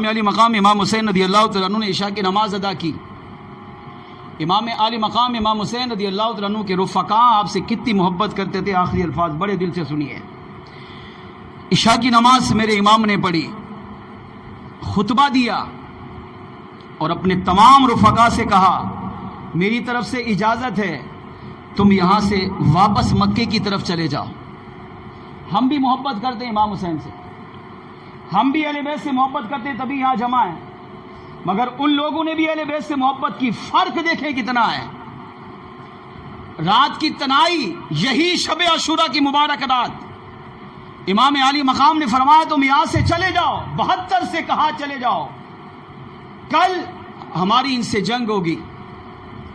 علی مقام امام حسین رضی اللہ تعالیٰ عنہ نے عشاء کی نماز ادا کی۔ امام علی مقام امام حسین رضی اللہ تعالیٰ عنہ کے رفقاء آپ سے کتنی محبت کرتے تھے، آخری الفاظ بڑے دل سے سنیے۔ عشاء کی نماز میرے امام نے پڑھی، خطبہ دیا اور اپنے تمام رفقاء سے کہا میری طرف سے اجازت ہے، تم یہاں سے واپس مکے کی طرف چلے جاؤ۔ ہم بھی محبت کرتے ہیں امام حسین سے، ہم بھی اہل بیت سے محبت کرتے ہیں، تبھی یہاں جمع ہیں، مگر ان لوگوں نے بھی اہل بیت سے محبت کی، فرق دیکھیں کتنا ہے۔ رات کی تنہائی، یہی شب عاشورہ کی مبارک رات، امام علی مقام نے فرمایا تم یہاں سے چلے جاؤ، 72 سے کہا چلے جاؤ، کل ہماری ان سے جنگ ہوگی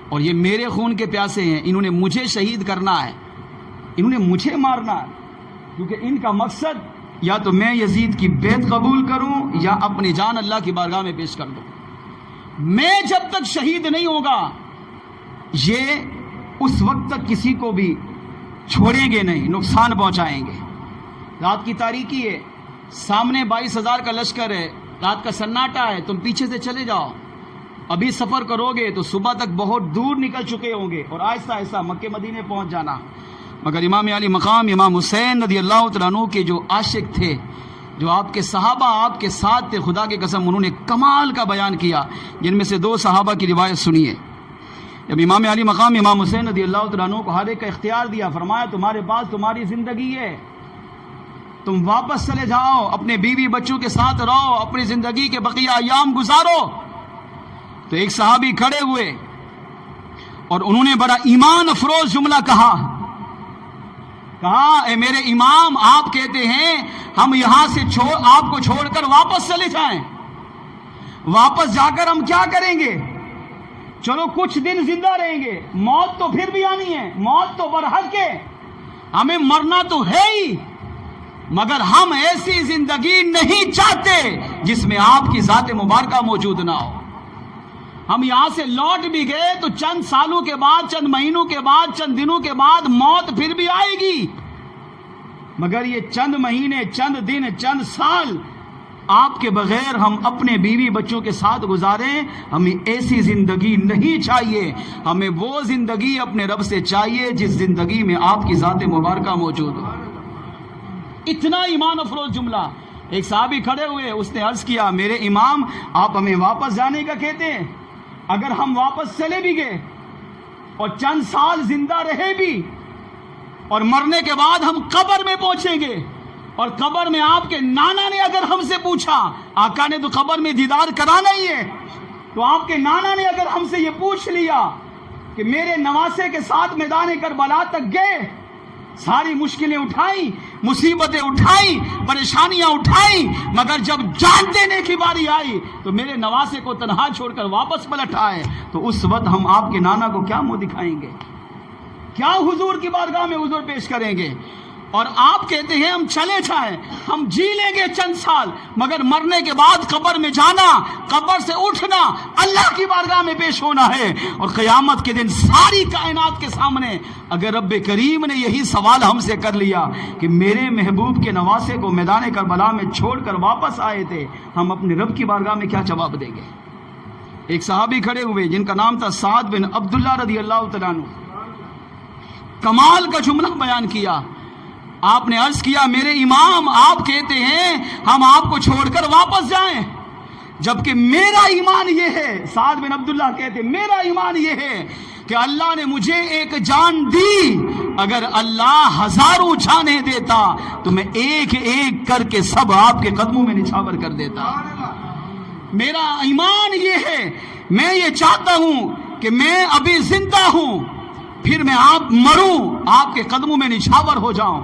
اور یہ میرے خون کے پیاسے ہیں، انہوں نے مجھے شہید کرنا ہے، انہوں نے مجھے مارنا ہے، کیونکہ ان کا مقصد یا تو میں یزید کی بیعت قبول کروں یا اپنی جان اللہ کی بارگاہ میں پیش کر دوں۔ میں جب تک شہید نہیں ہوگا یہ اس وقت تک کسی کو بھی چھوڑیں گے نہیں، نقصان پہنچائیں گے۔ رات کی تاریکی ہے، سامنے 22,000 کا لشکر ہے، رات کا سناٹا ہے، تم پیچھے سے چلے جاؤ، ابھی سفر کرو گے تو صبح تک بہت دور نکل چکے ہوں گے اور آہستہ آہستہ مکے مدینے پہنچ جانا۔ مگر امام علی مقام امام حسین رضی اللہ تعالیٰ عنہ کے جو عاشق تھے، جو آپ کے صحابہ آپ کے ساتھ تھے، خدا کی قسم انہوں نے کمال کا بیان کیا، جن میں سے 2 صحابہ کی روایت سنیے۔ جب امام علی مقام امام حسین رضی اللہ تعالیٰ عنہ کو ہر ایک کا اختیار دیا، فرمایا تمہارے پاس تمہاری زندگی ہے، تم واپس چلے جاؤ، اپنے بیوی بچوں کے ساتھ رہو، اپنی زندگی کے بقیہ ایام گزارو۔ تو ایک صحابی کھڑے ہوئے اور انہوں نے بڑا ایمان افروز جملہ کہا اے میرے امام، آپ کہتے ہیں ہم یہاں سے آپ کو چھوڑ کر واپس چلے جائیں، واپس جا کر ہم کیا کریں گے؟ چلو کچھ دن زندہ رہیں گے، موت تو پھر بھی آنی ہے، موت تو برحق ہے، ہمیں مرنا تو ہے ہی، مگر ہم ایسی زندگی نہیں چاہتے جس میں آپ کی ذات مبارکہ موجود نہ ہو۔ ہم یہاں سے لوٹ بھی گئے تو چند سالوں کے بعد، چند مہینوں کے بعد، چند دنوں کے بعد موت پھر بھی آئے گی، مگر یہ چند مہینے، چند دن، چند سال آپ کے بغیر ہم اپنے بیوی بچوں کے ساتھ گزاریں، ہمیں ایسی زندگی نہیں چاہیے، ہمیں وہ زندگی اپنے رب سے چاہیے جس زندگی میں آپ کی ذات مبارکہ موجود ہو۔ اتنا ایمان افروز جملہ۔ ایک صحابی کھڑے ہوئے، اس نے عرض کیا میرے امام آپ ہمیں واپس جانے کا کہتے ہیں، اگر ہم واپس چلے بھی گئے اور چند سال زندہ رہے بھی اور مرنے کے بعد ہم قبر میں پہنچیں گے اور قبر میں آپ کے نانا نے اگر ہم سے پوچھا، آقا نے تو قبر میں دیدار کرانا ہی ہے، تو آپ کے نانا نے اگر ہم سے یہ پوچھ لیا کہ میرے نواسے کے ساتھ میدان کربلا تک گئے، ساری مشکلیں اٹھائیں، مصیبتیں اٹھائیں، پریشانیاں اٹھائیں، مگر جب جان دینے کی باری آئی تو میرے نواسے کو تنہا چھوڑ کر واپس پلٹ آئے، تو اس وقت ہم آپ کے نانا کو کیا منہ دکھائیں گے، کیا حضور کی بارگاہ میں عذر پیش کریں گے؟ اور آپ کہتے ہیں ہم چلے جائیں، ہم جی لیں گے چند سال، مگر مرنے کے بعد قبر میں جانا، قبر سے اٹھنا، اللہ کی بارگاہ میں پیش ہونا ہے، اور قیامت کے دن ساری کائنات کے سامنے اگر رب کریم نے یہی سوال ہم سے کر لیا کہ میرے محبوب کے نواسے کو میدان کربلا میں چھوڑ کر واپس آئے تھے، ہم اپنے رب کی بارگاہ میں کیا جواب دیں گے؟ ایک صحابی کھڑے ہوئے جن کا نام تھا سعد بن عبداللہ رضی اللہ تعالیٰ عنہ، کمال کا جملہ بیان کیا۔ آپ نے عرض کیا میرے امام آپ کہتے ہیں ہم آپ کو چھوڑ کر واپس جائیں، جبکہ میرا ایمان یہ ہے، سعد بن عبداللہ کہتے ہیں میرا ایمان یہ ہے کہ اللہ نے مجھے ایک جان دی، اگر اللہ 1000 جانیں دیتا تو میں ایک ایک کر کے سب آپ کے قدموں میں نچھاور کر دیتا۔ میرا ایمان یہ ہے، میں یہ چاہتا ہوں کہ میں ابھی زندہ ہوں، پھر میں آپ مروں، آپ کے قدموں میں نچھاور ہو جاؤں،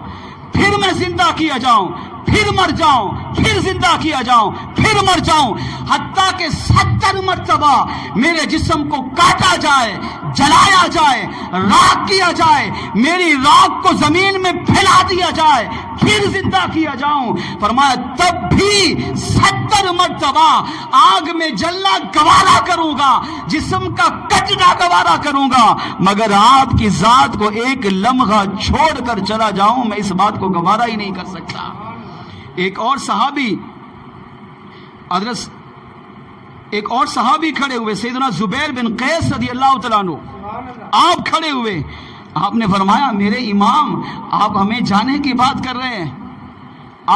پھر میں زندہ کیا جاؤں، پھر مر جاؤں، پھر زندہ کیا جاؤں، پھر مر جاؤں، حتیٰ کہ 70 مرتبہ میرے جسم کو کاٹا جائے، جلایا جائے، راکھ کیا جائے، میری راکھ کو زمین میں پھیلا دیا جائے، پھر زندہ کیا جاؤں۔ فرمایا تب بھی 70 مرتبہ آگ میں جلنا گوارا کروں گا، جسم کا کٹنا گوارا کروں گا، مگر آپ کی ذات کو ایک لمحہ چھوڑ کر چلا جاؤں، میں اس بات کو گوارا ہی نہیں کر سکتا۔ ایک اور صحابی حضرت ایک اور صحابی کھڑے ہوئے سیدنا زبیر بن قیس رضی اللہ تعالیٰ عنہ، آپ کھڑے ہوئے، آپ نے فرمایا میرے امام آپ ہمیں جانے کی بات کر رہے ہیں،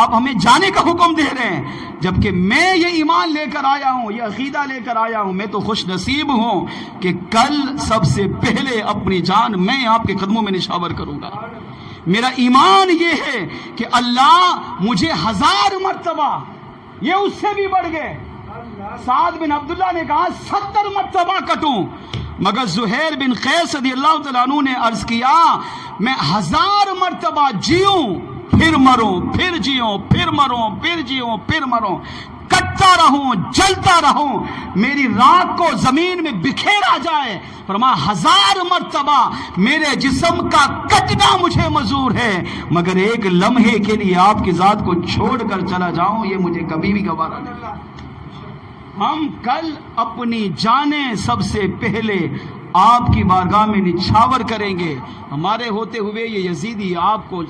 آپ ہمیں جانے کا حکم دے رہے ہیں، جبکہ میں یہ ایمان لے کر آیا ہوں، یہ عقیدہ لے کر آیا ہوں، میں تو خوش نصیب ہوں کہ کل سب سے پہلے اپنی جان میں آپ کے قدموں میں نشاور کروں گا۔ میرا ایمان یہ ہے کہ اللہ مجھے 1000 مرتبہ، یہ اس سے بھی بڑھ گئے، سعد بن عبداللہ نے کہا 70 مرتبہ کٹوں، مگر زہیر بن قیس رضی اللہ تعالیٰ عنہ نے عرض کیا میں 1000 مرتبہ جیوں پھر مروں، پھر جیوں پھر مروں، پھر جیوں پھر مروں، کٹتا رہوں، جلتا رہوں، میری راکھ کو زمین میں بکھیرا جائے، فرمایا 1000 مرتبہ میرے جسم کا کٹنا مجھے منظور ہے، مگر ایک لمحے کے لیے آپ کی ذات کو چھوڑ کر چلا جاؤں یہ مجھے کبھی بھی گوارا نہیں۔ ہم کل اپنی جانیں سب سے پہلے آپ کی بارگاہ میں نچھاور کریں گے، ہمارے ہوتے ہوئے یہ یزیدی آپ کو